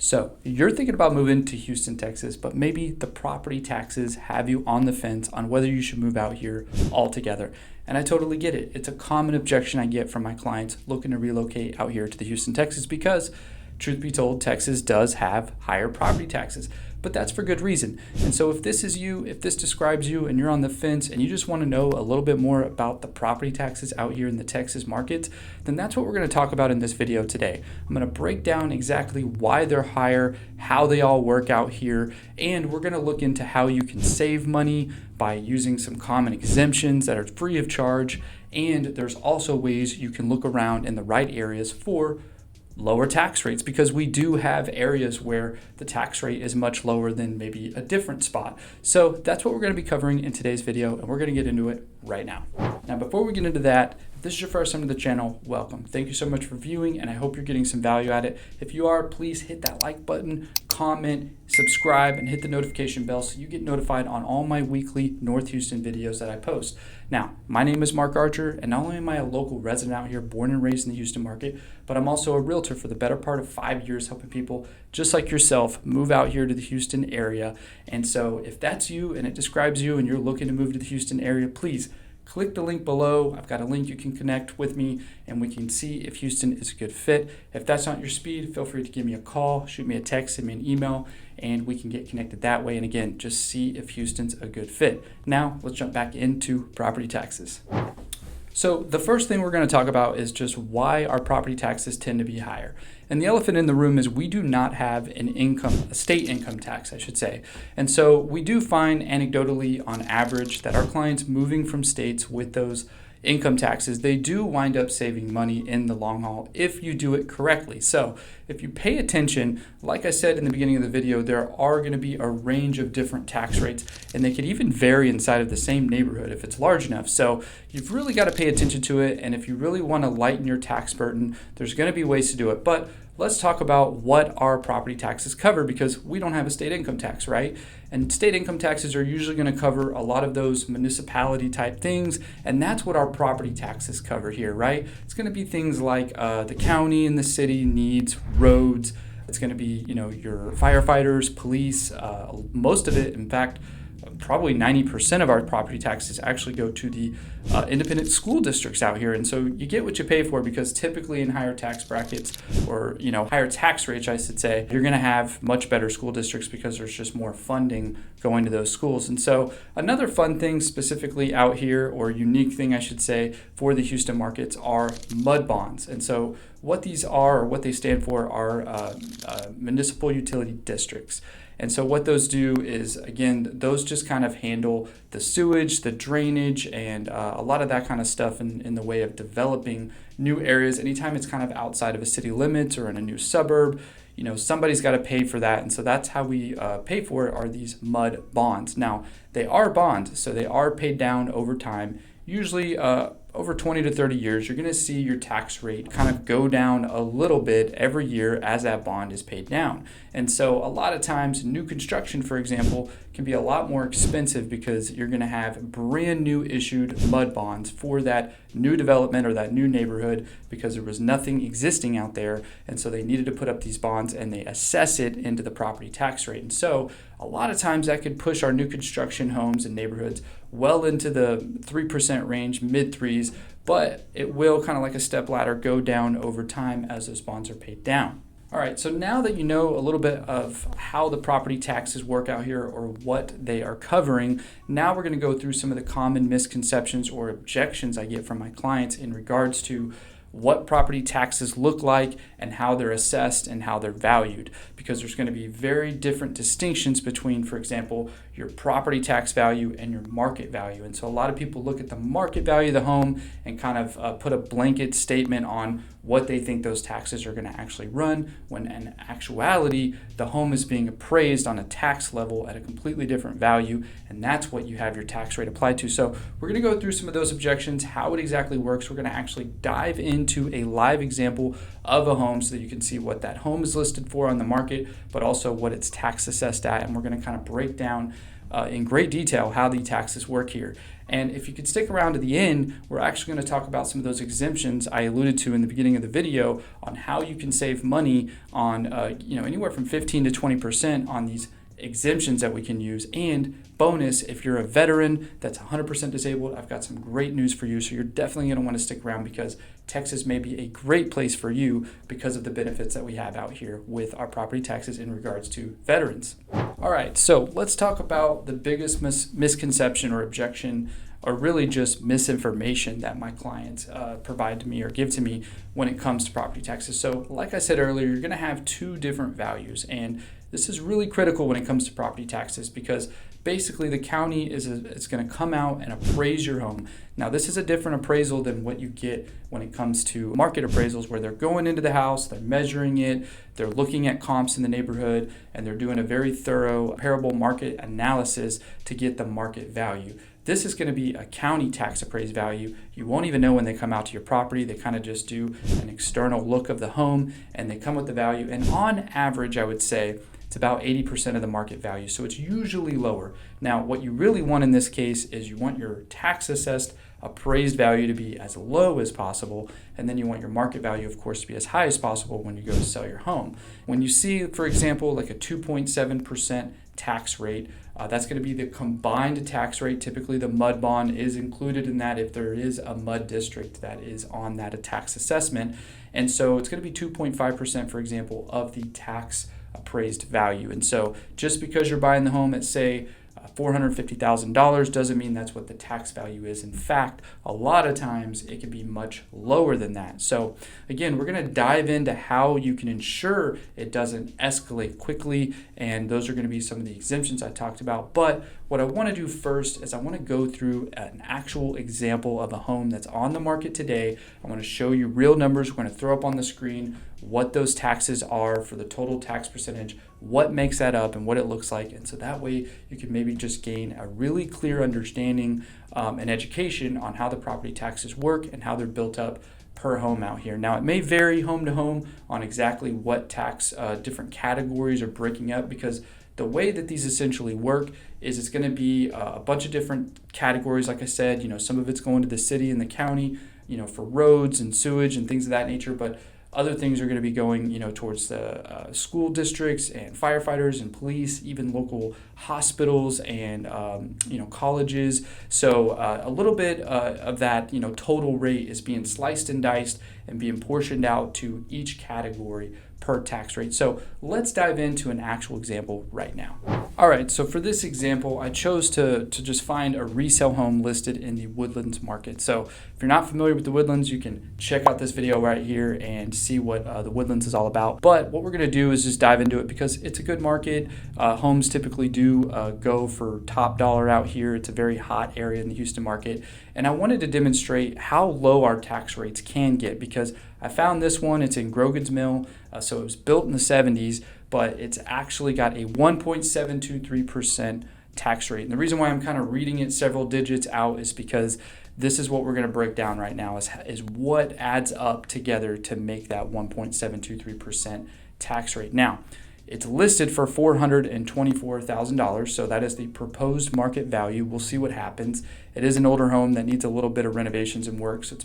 So you're thinking about moving to Houston, Texas, but maybe the property taxes have you on the fence on whether you should move out here altogether. And I totally get it. It's a common objection I get from my clients looking to relocate out here to the Houston, Texas, because truth be told, Texas does have higher property taxes, but that's for good reason. And so if this is you, if this describes you and you're on the fence and you just want to know a little bit more about the property taxes out here in the Texas markets, then that's what we're going to talk about in this video today. I'm going to break down exactly why they're higher, how they all work out here, and we're going to look into how you can save money by using some common exemptions that are free of charge. And there's also ways you can look around in the right areas for lower tax rates, because we do have areas where the tax rate is much lower than maybe a different spot. So that's what we're going to be covering in today's video, and we're going to get into it right now. Now, before we get into that, if this is your first time to the channel, welcome. Thank you so much for viewing, and I hope you're getting some value at it. If you are, please hit that like button, comment, subscribe, and hit the notification bell so you get notified on all my weekly North Houston videos that I post. Now, my name is Mark Archer, and not only am I a local resident out here, born and raised in the Houston market, but I'm also a realtor for the better part of 5 years, helping people just like yourself move out here to the Houston area. And so if that's you and it describes you and you're looking to move to the Houston area, please click the link below. I've got a link you can connect with me and we can see if Houston is a good fit. If that's not your speed, feel free to give me a call, shoot me a text, send me an email, and we can get connected that way. And again, just see if Houston's a good fit. Now, let's jump back into property taxes. So the first thing we're going to talk about is just why our property taxes tend to be higher. And the elephant in the room is we do not have a state income tax, I should say. And so we do find anecdotally on average that our clients moving from states with those income taxes, they do wind up saving money in the long haul if you do it correctly. So if you pay attention, like I said in the beginning of the video, there are going to be a range of different tax rates, and they could even vary inside of the same neighborhood if it's large enough. So you've really got to pay attention to it, and if you really want to lighten your tax burden, there's going to be ways to do it. But let's talk about what our property taxes cover, because we don't have a state income tax, right? And state income taxes are usually going to cover a lot of those municipality type things, and that's what our property taxes cover here, right? It's going to be things like the county and the city needs roads. It's going to be, your firefighters, police, most of it, in fact, probably 90% of our property taxes actually go to the independent school districts out here. And so you get what you pay for, because typically in higher tax brackets or, higher tax rates, I should say, you're going to have much better school districts because there's just more funding going to those schools. And so another fun thing specifically out here, or unique thing, I should say, for the Houston markets are mud bonds. And so what these are, or what they stand for, are municipal utility districts. And so what those do is, again, those just kind of handle the sewage, the drainage, and a lot of that kind of stuff in the way of developing new areas. Anytime it's kind of outside of a city limits or in a new suburb, somebody's got to pay for that. And so that's how we pay for it, are these mud bonds. Now, they are bonds, so they are paid down over time, usually over 20 to 30 years. You're going to see your tax rate kind of go down a little bit every year as that bond is paid down. And so a lot of times new construction, for example, can be a lot more expensive because you're going to have brand new issued mud bonds for that new development or that new neighborhood, because there was nothing existing out there. And so they needed to put up these bonds, and they assess it into the property tax rate. And so a lot of times that could push our new construction homes and neighborhoods well into the 3% range, mid threes, but it will, kind of like a step ladder, go down over time as those bonds are paid down. All right, so now that you know a little bit of how the property taxes work out here, or what they are covering, now we're going to go through some of the common misconceptions or objections I get from my clients in regards to what property taxes look like and how they're assessed and how they're valued, because there's going to be very different distinctions between, for example, your property tax value and your market value. And so a lot of people look at the market value of the home and kind of put a blanket statement on what they think those taxes are going to actually run, when in actuality, the home is being appraised on a tax level at a completely different value, and that's what you have your tax rate applied to. So we're going to go through some of those objections, how it exactly works. We're going to actually dive into a live example of a home so that you can see what that home is listed for on the market, but also what it's tax assessed at. And we're going to kind of break down in great detail how the taxes work here. And if you could stick around to the end, we're actually going to talk about some of those exemptions I alluded to in the beginning of the video on how you can save money on anywhere from 15 to 20% on these exemptions that we can use. And bonus, if you're a veteran that's 100% disabled, I've got some great news for you. So you're definitely going to want to stick around because Texas may be a great place for you because of the benefits that we have out here with our property taxes in regards to veterans. All right, so let's talk about the biggest misconception or objection, or really just misinformation that my clients provide to me or give to me when it comes to property taxes. So like I said earlier, you're going to have two different values, and this is really critical when it comes to property taxes because basically the county is going to come out and appraise your home. Now this is a different appraisal than what you get when it comes to market appraisals, where they're going into the house, they're measuring it, they're looking at comps in the neighborhood, and they're doing a very thorough comparable market analysis to get the market value. This is going to be a county tax appraised value. You won't even know when they come out to your property. They kind of just do an external look of the home and they come with the value. And on average, I would say it's about 80% of the market value. So it's usually lower. Now, what you really want in this case is you want your tax assessed appraised value to be as low as possible. And then you want your market value, of course, to be as high as possible when you go to sell your home. When you see, for example, like a 2.7% tax rate, that's going to be the combined tax rate. Typically, the MUD bond is included in that if there is a MUD district that is on that tax assessment. And so it's going to be 2.5%, for example, of the tax appraised value. And so just because you're buying the home at, say, $450,000 doesn't mean that's what the tax value is. In fact, a lot of times it can be much lower than that. So again, we're going to dive into how you can ensure it doesn't escalate quickly, and those are going to be some of the exemptions I talked about. But what I want to do first is I want to go through an actual example of a home that's on the market today. I want to show you real numbers. We're going to throw up on the screen what those taxes are for the total tax percentage, what makes that up, and what it looks like. And so that way you can maybe just gain a really clear understanding and education on how the property taxes work and how they're built up per home out here. Now, it may vary home to home on exactly what tax different categories are breaking up, because the way that these essentially work is it's going to be a bunch of different categories. Like I said, some of it's going to the city and the county, for roads and sewage and things of that nature, but other things are going to be going, towards the school districts and firefighters and police, even local hospitals and, colleges. So a little bit of that, total rate is being sliced and diced and being portioned out to each category per tax rate. So let's dive into an actual example right now. All right, so for this example, I chose to just find a resale home listed in the Woodlands market. So if you're not familiar with the Woodlands, you can check out this video right here and see what the Woodlands is all about. But what we're gonna do is just dive into it because it's a good market. Homes typically do go for top dollar out here. It's a very hot area in the Houston market. And I wanted to demonstrate how low our tax rates can get, because I found this one. It's in Grogan's Mill. So it was built in the 70s, but it's actually got a 1.723% tax rate. And the reason why I'm kind of reading it several digits out is because this is what we're going to break down right now is what adds up together to make that 1.723% tax rate. Now, it's listed for $424,000, so that is the proposed market value. We'll see what happens. It is an older home that needs a little bit of renovations and work, so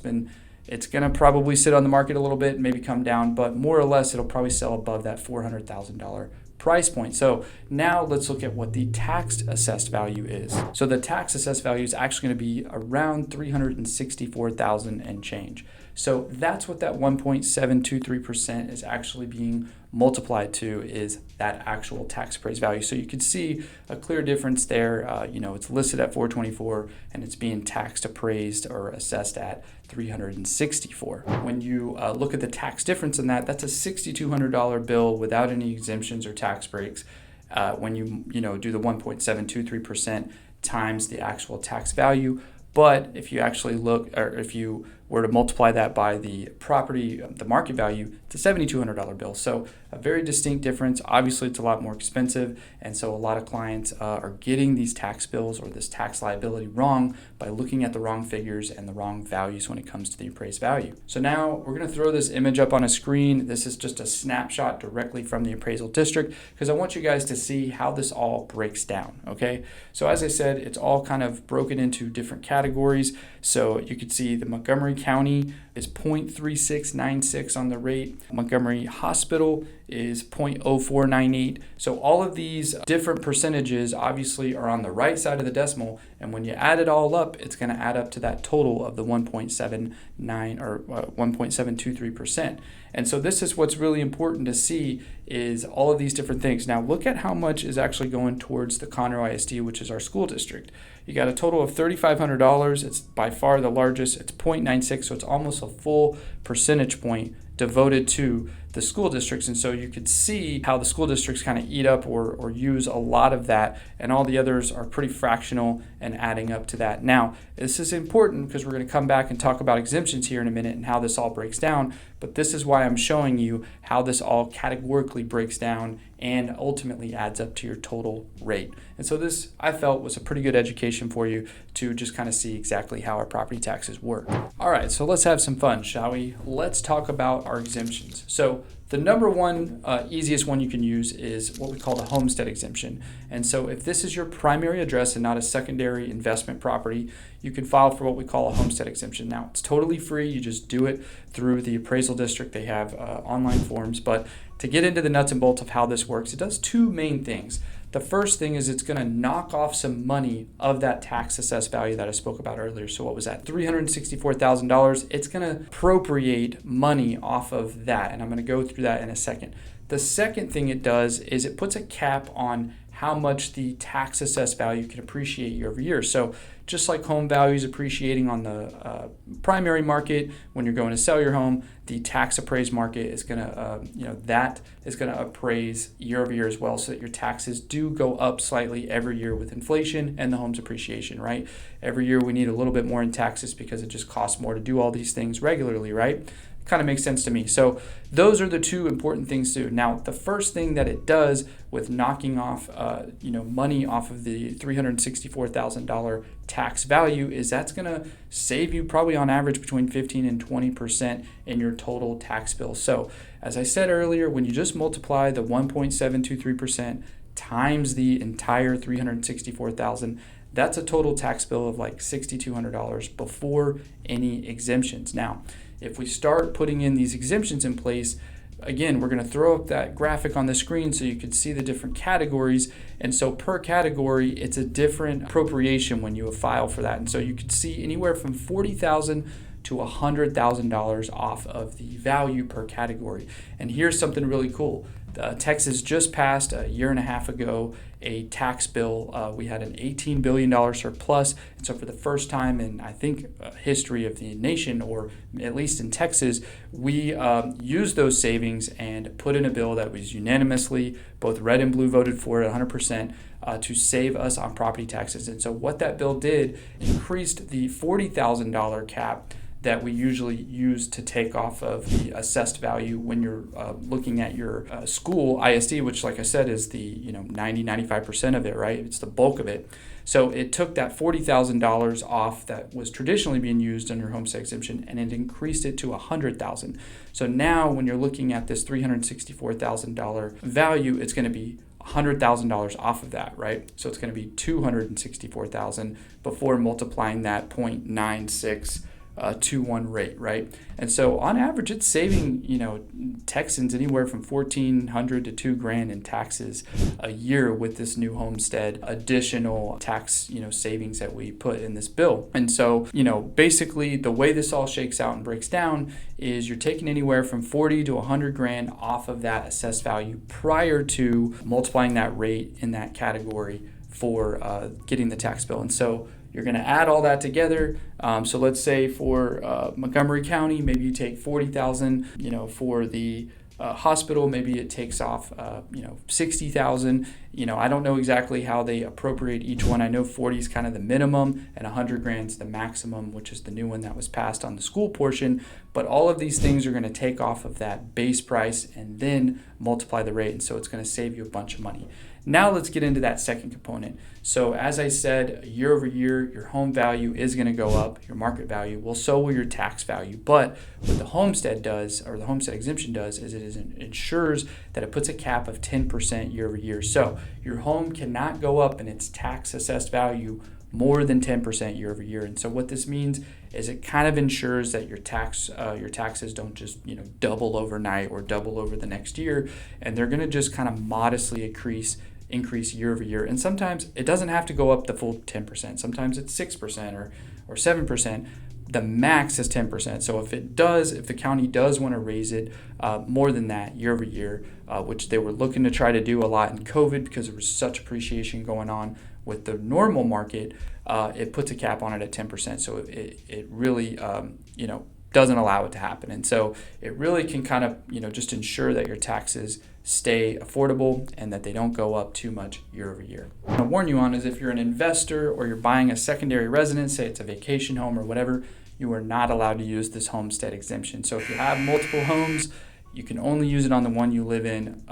it's going to probably sit on the market a little bit, maybe come down, but more or less it'll probably sell above that $400,000 price point. So now let's look at what the tax assessed value is. So the tax assessed value is actually going to be around $364,000 and change. So that's what that 1.723% is actually being multiplied to, is that actual tax appraised value. So you can see a clear difference there. It's listed at 424 and it's being taxed appraised or assessed at 364. When you look at the tax difference in that, that's a $6,200 bill without any exemptions or tax breaks. When you do the 1.723% times the actual tax value. But if you actually look, or if you were to multiply that by the property, the market value, it's a $7,200 bill. So a very distinct difference. Obviously, it's a lot more expensive. And so a lot of clients are getting these tax bills or this tax liability wrong by looking at the wrong figures and the wrong values when it comes to the appraised value. So now we're going to throw this image up on a screen. This is just a snapshot directly from the appraisal district because I want you guys to see how this all breaks down. Okay. So as I said, it's all kind of broken into different categories. So you could see the Montgomery County is 0.3696 on the rate. Montgomery Hospital is 0.0498. So all of these different percentages obviously are on the right side of the decimal. And when you add it all up, it's going to add up to that total of the 1.79 or 1.723%. And so this is what's really important to see is all of these different things. Now look at how much is actually going towards the Conroe ISD, which is our school district. You got a total of $3,500. It's by far the largest. It's 0.96, so it's almost a full percentage point devoted to the school districts. And so you could see how the school districts kind of eat up or use a lot of that, and all the others are pretty fractional and adding up to that. Now, this is important because we're going to come back and talk about exemptions here in a minute and how this all breaks down. But this is why I'm showing you how this all categorically breaks down and ultimately adds up to your total rate. And so this, I felt, was a pretty good education for you to just kind of see exactly how our property taxes work. All right, so let's have some fun, shall we? Let's talk about our exemptions. So the number one easiest one you can use is what we call the homestead exemption. And so if this is your primary address and not a secondary investment property, you can file for what we call a homestead exemption. Now, it's totally free. You just do it through the appraisal district. They have online forms. But to get into the nuts and bolts of how this works, it does two main things. The first thing is it's going to knock off some money of that tax assessed value that I spoke about earlier. So what was that? $364,000. It's going to appropriate money off of that. And I'm going to go through that in a second. The second thing it does is it puts a cap on how much the tax assessed value can appreciate year over year. So just like home values appreciating on the primary market when you're going to sell your home, the tax appraised market is going to, that is going to appraise year over year as well, so that your taxes do go up slightly every year with inflation and the home's appreciation, right? Every year we need a little bit more in taxes because it just costs more to do all these things regularly, right? Kind of makes sense to me. So those are the two important things to do. Now, the first thing that it does with knocking off, money off of the $364,000 tax value is that's going to save you probably on average between 15 and 20% in your total tax bill. So as I said earlier, when you just multiply the 1.723% times the entire $364,000, that's a total tax bill of like $6,200 before any exemptions. Now, if we start putting in these exemptions in place, again, we're going to throw up that graphic on the screen so you can see the different categories. And so per category, it's a different appropriation when you file for that. And so you can see anywhere from $40,000 to $100,000 off of the value per category. And here's something really cool. Texas just passed a year and a half ago a tax bill. We had an $18 billion surplus. And so for the first time in, I think, history of the nation, or at least in Texas, we used those savings and put in a bill that was unanimously, both red and blue voted for it 100%, to save us on property taxes. And so what that bill did, increased the $40,000 cap that we usually use to take off of the assessed value when you're looking at your school ISD, which, like I said, is the 90-95% of it, right? It's the bulk of it. So it took that $40,000 off that was traditionally being used under homestead exemption, and it increased it to $100,000. So now when you're looking at this $364,000 value, it's going to be $100,000 off of that, right? So it's going to be $264,000 before multiplying that 0.96 to one rate, right? And so on average, it's saving, Texans anywhere from $1,400 to $2,000 in taxes a year with this new homestead additional tax, savings that we put in this bill. And so, basically the way this all shakes out and breaks down is you're taking anywhere from 40 to $100,000 off of that assessed value prior to multiplying that rate in that category for getting the tax bill. And so you're going to add all that together. So let's say for Montgomery County, maybe you take $40,000, for the hospital, maybe it takes off, 60,000. I don't know exactly how they appropriate each one. I know 40 is kind of the minimum and 100 grand is the maximum, which is the new one that was passed on the school portion. But all of these things are going to take off of that base price and then multiply the rate. And so it's going to save you a bunch of money. Now let's get into that second component. So as I said, year over year, your home value is going to go up, your market value. Well, so will your tax value. But what the homestead does, or the homestead exemption does, is it ensures that it puts a cap of 10% year over year. So your home cannot go up in its tax assessed value more than 10% year over year. And so what this means is it kind of ensures that your taxes don't just double overnight or double over the next year, and they're going to just kind of modestly increase year over year. And sometimes it doesn't have to go up the full 10%. Sometimes it's 6% or 7%. The max is 10%. So if the county does want to raise it more than that year over year, which they were looking to try to do a lot in COVID because there was such appreciation going on with the normal market, it puts a cap on it at 10%. So it really doesn't allow it to happen. And so it really can kind of just ensure that your taxes stay affordable and that they don't go up too much year over year. What I want to warn you on is if you're an investor or you're buying a secondary residence, say it's a vacation home or whatever, you are not allowed to use this homestead exemption. So if you have multiple homes, you can only use it on the one you live in.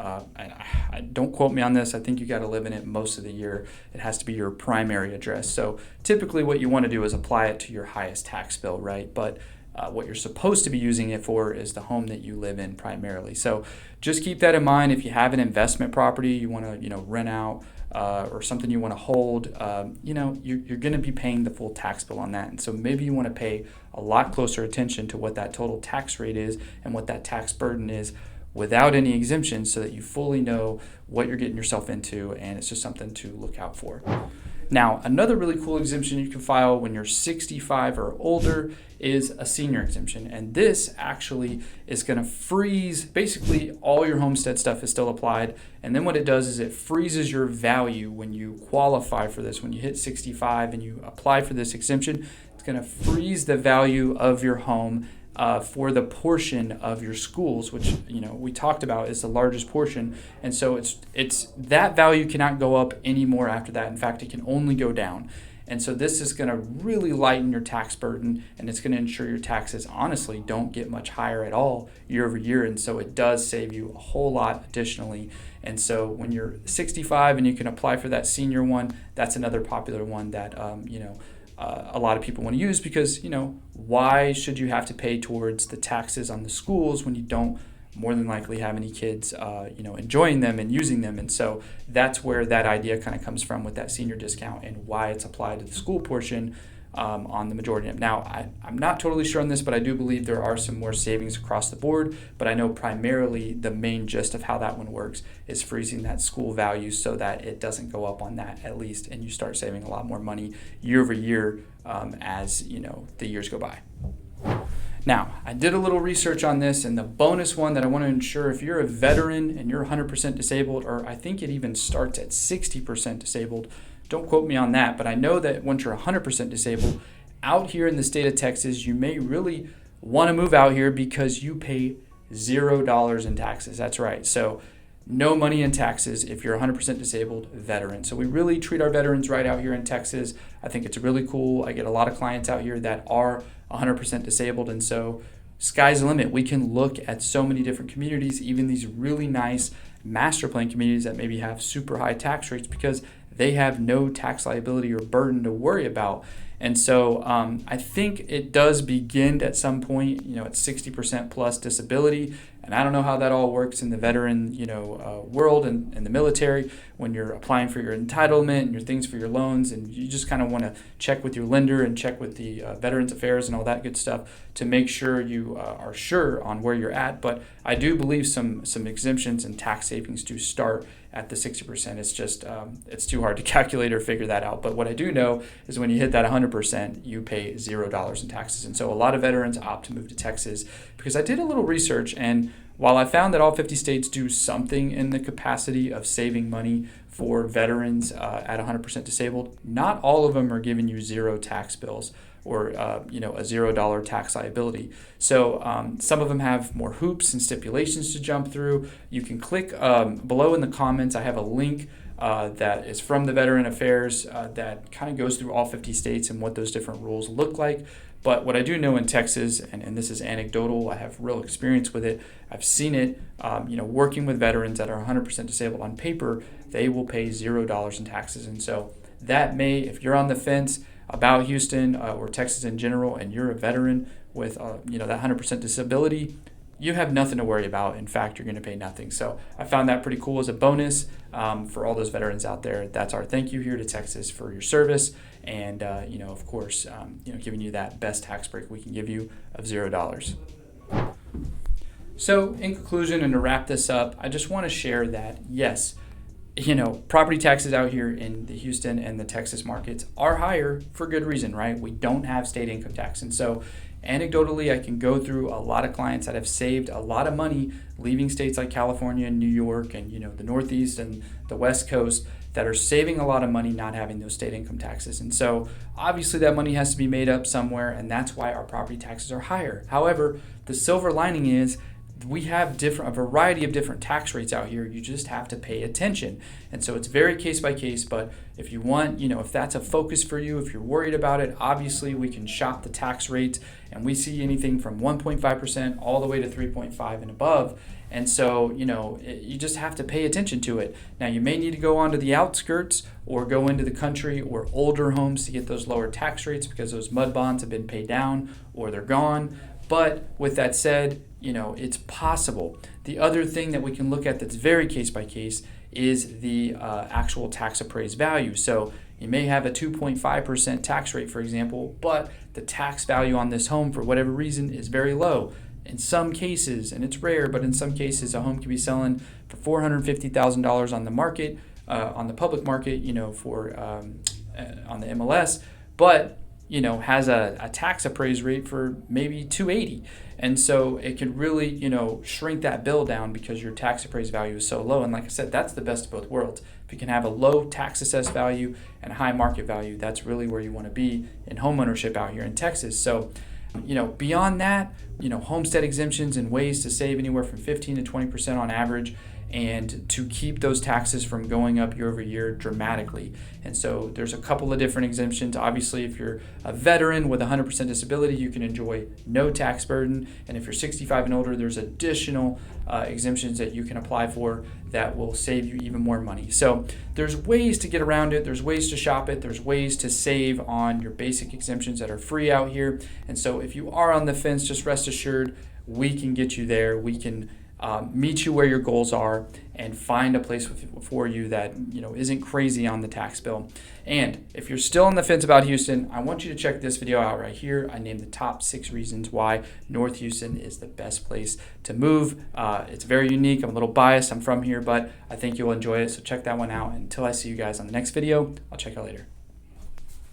Don't quote me on this. I think you got to live in it most of the year. It has to be your primary address. So typically what you want to do is apply it to your highest tax bill, right? But what you're supposed to be using it for is the home that you live in primarily. So just keep that in mind. If you have an investment property you want to rent out or something you want to hold, you're going to be paying the full tax bill on that. And so maybe you want to pay a lot closer attention to what that total tax rate is and what that tax burden is without any exemptions so that you fully know what you're getting yourself into, and it's just something to look out for. Now, another really cool exemption you can file when you're 65 or older is a senior exemption. And this actually is going to freeze, basically all your homestead stuff is still applied. And then what it does is it freezes your value when you qualify for this. When you hit 65 and you apply for this exemption, it's going to freeze the value of your home for the portion of your schools, which we talked about is the largest portion, and so it's that value cannot go up anymore after that. In fact, it can only go down. And so this is going to really lighten your tax burden, and it's going to ensure your taxes honestly don't get much higher at all year over year. And so it does save you a whole lot additionally. And so when you're 65 and you can apply for that senior one, that's another popular one that a lot of people want to use because, why should you have to pay towards the taxes on the schools when you don't more than likely have any kids, enjoying them and using them? And so that's where that idea kind of comes from with that senior discount and why it's applied to the school portion on the majority of them. Now, I'm not totally sure on this, but I do believe there are some more savings across the board. But I know primarily the main gist of how that one works is freezing that school value so that it doesn't go up on that at least, and you start saving a lot more money year over year as the years go by. Now, I did a little research on this, and the bonus one that I want to ensure, if you're a veteran and you're 100% disabled, or I think it even starts at 60% disabled, don't quote me on that, but I know that once you're 100% disabled, out here in the state of Texas, you may really want to move out here because you pay $0 in taxes. That's right. So no money in taxes if you're 100% disabled veteran. So we really treat our veterans right out here in Texas. I think it's really cool. I get a lot of clients out here that are 100% disabled, and so sky's the limit. We can look at so many different communities, even these really nice master plan communities that maybe have super high tax rates because they have no tax liability or burden to worry about. And so I think it does begin at some point, at 60% plus disability. And I don't know how that all works in the veteran, world and in the military when you're applying for your entitlement and your things for your loans. And you just kind of want to check with your lender and check with the Veterans Affairs and all that good stuff to make sure you are sure on where you're at. But I do believe some exemptions and tax savings do start at the 60%. It's just, it's too hard to calculate or figure that out. But what I do know is when you hit that 100%, you pay $0 in taxes. And so a lot of veterans opt to move to Texas because I did a little research, and while I found that all 50 states do something in the capacity of saving money for veterans at 100% disabled, not all of them are giving you zero tax bills or a $0 tax liability. So some of them have more hoops and stipulations to jump through. You can click below in the comments. I have a link that is from the Veteran Affairs that kind of goes through all 50 states and what those different rules look like. But what I do know in Texas, and this is anecdotal, I have real experience with it, I've seen it, working with veterans that are 100% disabled on paper, they will pay $0 in taxes. And so that may, if you're on the fence about Houston or Texas in general, and you're a veteran with that 100% disability, you have nothing to worry about. In fact, you're going to pay nothing. So I found that pretty cool as a bonus for all those veterans out there. That's our thank you here to Texas for your service, and of course, giving you that best tax break we can give you of $0. So in conclusion, and to wrap this up, I just want to share that yes, property taxes out here in the Houston and the Texas markets are higher for good reason, right? We don't have state income tax, and so anecdotally, I can go through a lot of clients that have saved a lot of money leaving states like California and New York and the Northeast and the West Coast that are saving a lot of money not having those state income taxes. And so obviously that money has to be made up somewhere, and that's why our property taxes are higher. However, the silver lining is we have a variety of different tax rates out here. You just have to pay attention. And so it's very case by case, but if you want, if that's a focus for you, if you're worried about it, obviously we can shop the tax rates, and we see anything from 1.5% all the way to 3.5 and above. And so, you just have to pay attention to it. Now, you may need to go onto the outskirts or go into the country or older homes to get those lower tax rates because those mud bonds have been paid down or they're gone. But with that said, it's possible. The other thing that we can look at that's very case by case is the actual tax appraised value. So you may have a 2.5% tax rate, for example, but the tax value on this home, for whatever reason, is very low. In some cases, and it's rare, but in some cases, a home can be selling for $450,000 on the market, on the public market, on the MLS, but has a tax appraised rate for maybe $280,000. And so it can really, shrink that bill down because your tax appraised value is so low. And like I said, that's the best of both worlds. If you can have a low tax assessed value and a high market value, that's really where you want to be in home ownership out here in Texas. So, beyond that, homestead exemptions and ways to save anywhere from 15 to 20% on average, and to keep those taxes from going up year over year dramatically. And so there's a couple of different exemptions. Obviously, if you're a veteran with 100% disability, you can enjoy no tax burden. And if you're 65 and older, there's additional exemptions that you can apply for that will save you even more money. So there's ways to get around it. There's ways to shop it. There's ways to save on your basic exemptions that are free out here. And so if you are on the fence, just rest assured, we can get you there. We can meet you where your goals are and find a place for you that isn't crazy on the tax bill. And if you're still on the fence about Houston, I want you to check this video out right here. I named the top 6 reasons why North Houston is the best place to move. It's very unique. I'm a little biased. I'm from here, but I think you'll enjoy it. So check that one out. Until I see you guys on the next video, I'll check you later.